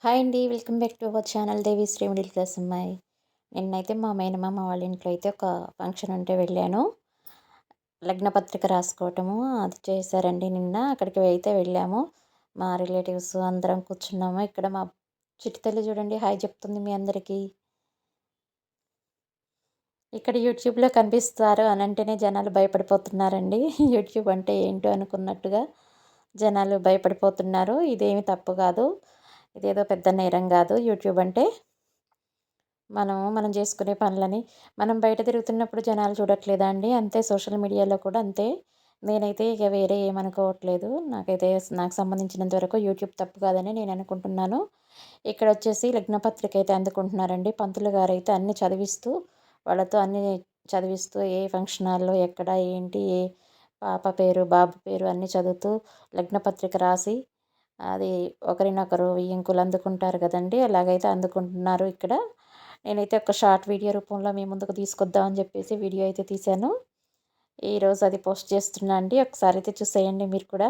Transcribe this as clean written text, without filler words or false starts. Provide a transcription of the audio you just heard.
Hi అండి. Welcome back to our channel Devisri middle class అమ్మాయి. నిన్నైతే మా మేనమామ వాళ్ళ ఇంట్లో అయితే ఒక ఫంక్షన్ ఉంటే వెళ్ళాను. లగ్న పత్రిక రాసుకోవటము అది చేశారండి నిన్న. అక్కడికి అయితే వెళ్ళాము. మా రిలేటివ్స్ అందరం కూర్చున్నాము. ఇక్కడ మా చిట్టి తల్లి చూడండి హాయ్ చెప్తుంది మీ అందరికీ. ఇక్కడ యూట్యూబ్‌లో కనిపిస్తారు అనంటేనే జనాలు భయపడిపోతున్నారండి. యూట్యూబ్ అంటే ఏంటో అనుకున్నట్టుగా జనాలు భయపడిపోతున్నారు. ఇదేమి తప్పు కాదు. ఇదేదో పెద్ద నేరం కాదు యూట్యూబ్ అంటే. మనం చేసుకునే పనులని మనం బయట తిరుగుతున్నప్పుడు జనాలు చూడట్లేదా అండి? అంతే సోషల్ మీడియాలో కూడా అంతే. నేనైతే ఇక వేరే ఏమనుకోవట్లేదు. నాకు సంబంధించినంత వరకు యూట్యూబ్ తప్పు కాదని నేను అనుకుంటున్నాను. ఇక్కడొచ్చేసి లగ్నపత్రిక అయితే అందుకుంటున్నారండి. పంతులు గారైతే అన్నీ చదివిస్తూ, వాళ్ళతో అన్నీ చదివిస్తూ ఏ ఫంక్షన్ హాల్‌లో ఎక్కడ ఏంటి, ఏ పాప పేరు, బాబు పేరు అన్నీ చదువుతూ లగ్నపత్రిక రాసి అది ఒకరినొకరు వియ్యంకులు అందుకుంటారు కదండీ! అలాగైతే అందుకుంటున్నారు ఇక్కడ. నేనైతే ఒక షార్ట్ వీడియో రూపంలో మీ ముందుకు తీసుకొద్దామని చెప్పేసి వీడియో అయితే తీశాను. ఈరోజు అది పోస్ట్ చేస్తున్నా అండి. ఒకసారి అయితే చూసేయండి మీరు కూడా.